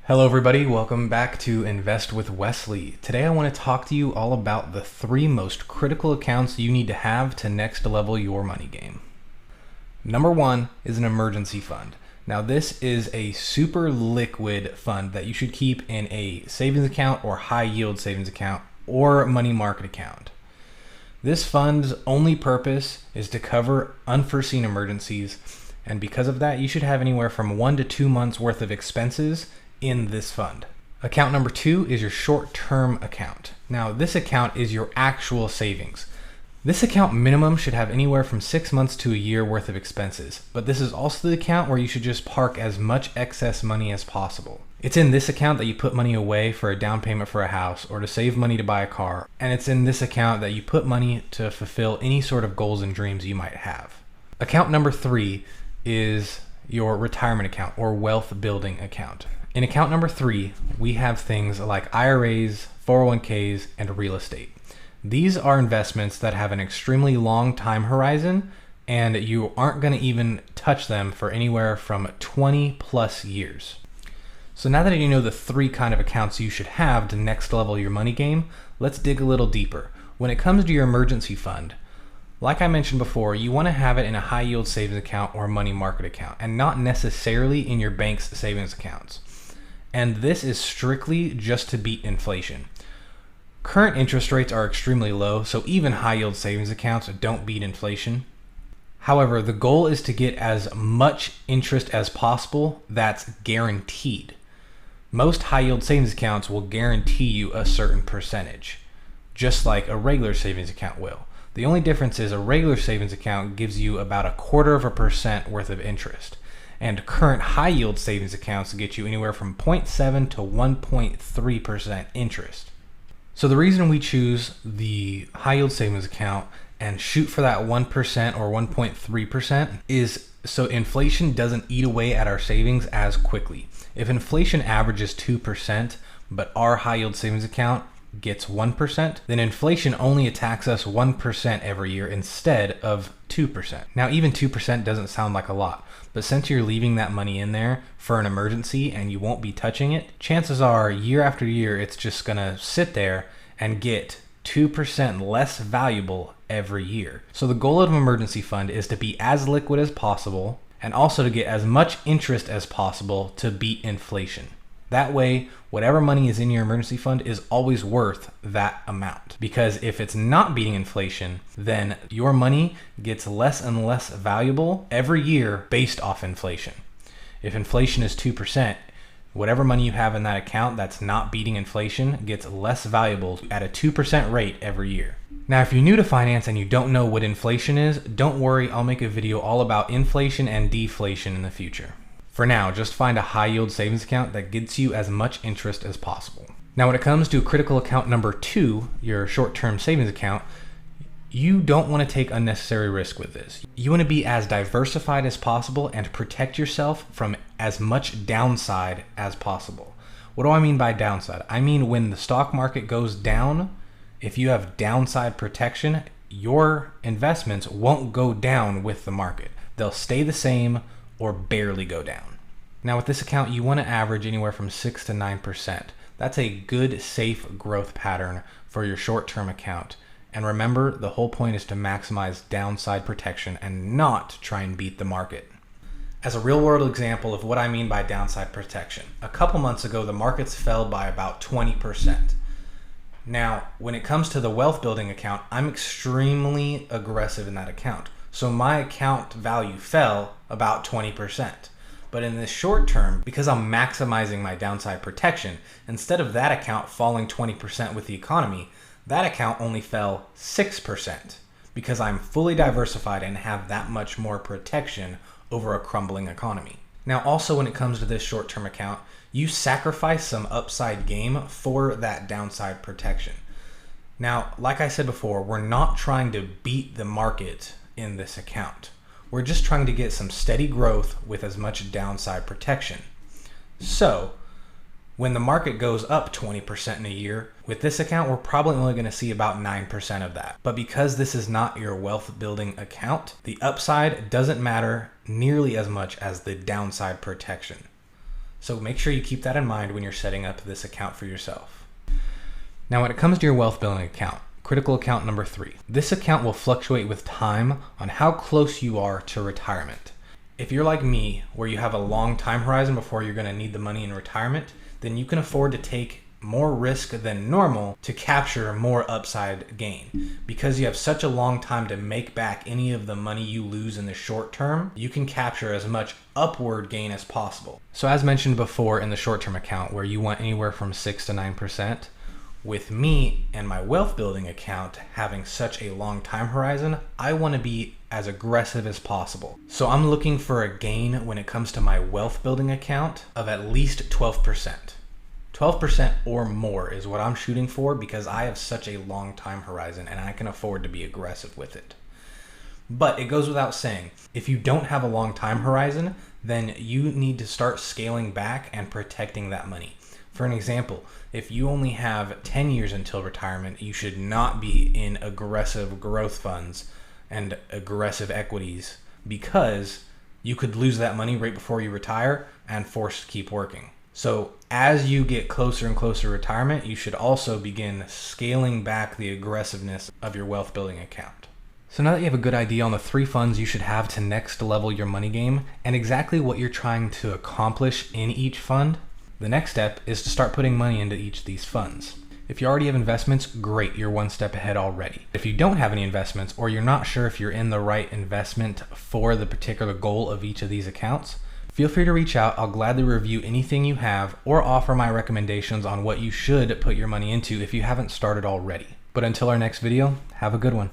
Hello everybody, welcome back to Invest with Wesley. Today I want to talk to you all about the 3 most critical accounts you need to have to next level your money game. Number 1 is an emergency fund. Now this is a super liquid fund that you should keep in a savings account or high yield savings account or money market account. This fund's only purpose is to cover unforeseen emergencies, and because of that you should have anywhere from 1 to 2 months worth of expenses in this fund. Account number 2 is your short-term account. Now this account is your actual savings. This account minimum should have anywhere from 6 months to a year worth of expenses, but this is also the account where you should just park as much excess money as possible. It's in this account that you put money away for a down payment for a house or to save money to buy a car, and it's in this account that you put money to fulfill any sort of goals and dreams you might have. Account number 3 is your retirement account or wealth building account. In account number 3, we have things like IRAs, 401ks, and real estate. These are investments that have an extremely long time horizon, and you aren't going to even touch them for anywhere from 20 plus years. So now that you know the 3 kind of accounts you should have to next level your money game, let's dig a little deeper. When it comes to your emergency fund, like I mentioned before, you want to have it in a high yield savings account or money market account, and not necessarily in your bank's savings accounts. And this is strictly just to beat inflation. Current interest rates are extremely low, so even high yield savings accounts don't beat inflation. However, the goal is to get as much interest as possible that's guaranteed. Most high yield savings accounts will guarantee you a certain percentage, just like a regular savings account will. The only difference is a regular savings account gives you about 0.25% worth of interest, and current high yield savings accounts get you anywhere from 0.7 to 1.3% interest. So the reason we choose the high yield savings account and shoot for that 1% or 1.3% is so inflation doesn't eat away at our savings as quickly. If inflation averages 2%, but our high yield savings account gets 1%, then inflation only attacks us 1% every year instead of 2%. Now even 2% doesn't sound like a lot, but since you're leaving that money in there for an emergency and you won't be touching it, chances are year after year it's just gonna sit there and get 2% less valuable every year. So the goal of an emergency fund is to be as liquid as possible and also to get as much interest as possible to beat inflation. That way, whatever money is in your emergency fund is always worth that amount. Because if it's not beating inflation, then your money gets less and less valuable every year based off inflation. If inflation is 2%, whatever money you have in that account that's not beating inflation gets less valuable at a 2% rate every year. Now, if you're new to finance and you don't know what inflation is, don't worry, I'll make a video all about inflation and deflation in the future. For now, just find a high yield savings account that gets you as much interest as possible. Now, when it comes to critical account number 2, your short-term savings account, you don't want to take unnecessary risk with this. You want to be as diversified as possible and protect yourself from as much downside as possible. What do I mean by downside? I mean when the stock market goes down, if you have downside protection, your investments won't go down with the market. They'll stay the same or barely go down. Now with this account, you want to average anywhere from 6 to 9%. That's a good, safe growth pattern for your short-term account. And remember, the whole point is to maximize downside protection and not try and beat the market. As a real-world example of what I mean by downside protection, a couple months ago, the markets fell by about 20%. Now, when it comes to the wealth building account, I'm extremely aggressive in that account. So my account value fell about 20%. But in this short term, because I'm maximizing my downside protection, instead of that account falling 20% with the economy, that account only fell 6% because I'm fully diversified and have that much more protection over a crumbling economy. Now, also when it comes to this short-term account, you sacrifice some upside game for that downside protection. Now, like I said before, we're not trying to beat the market in this account. We're just trying to get some steady growth with as much downside protection. So when the market goes up 20% in a year, with this account, we're probably only going to see about 9% of that. But because this is not your wealth building account, the upside doesn't matter nearly as much as the downside protection. So make sure you keep that in mind when you're setting up this account for yourself. Now, when it comes to your wealth building account, critical account number 3. This account will fluctuate with time on how close you are to retirement. If you're like me, where you have a long time horizon before you're going to need the money in retirement, then you can afford to take more risk than normal to capture more upside gain. Because you have such a long time to make back any of the money you lose in the short term, you can capture as much upward gain as possible. So as mentioned before in the short-term account, where you want anywhere from 6 to 9%, with me and my wealth building account having such a long time horizon, I want to be as aggressive as possible. So I'm looking for a gain when it comes to my wealth building account of at least 12%. 12% or more is what I'm shooting for because I have such a long time horizon and I can afford to be aggressive with it. But it goes without saying, if you don't have a long time horizon, then you need to start scaling back and protecting that money. For an example, if you only have 10 years until retirement, you should not be in aggressive growth funds and aggressive equities because you could lose that money right before you retire and forced to keep working. So as you get closer and closer to retirement, you should also begin scaling back the aggressiveness of your wealth building account. So now that you have a good idea on the 3 funds you should have to next level your money game and exactly what you're trying to accomplish in each fund, the next step is to start putting money into each of these funds. If you already have investments, great, you're one step ahead already. If you don't have any investments or you're not sure if you're in the right investment for the particular goal of each of these accounts, feel free to reach out. I'll gladly review anything you have or offer my recommendations on what you should put your money into if you haven't started already. But until our next video, have a good one.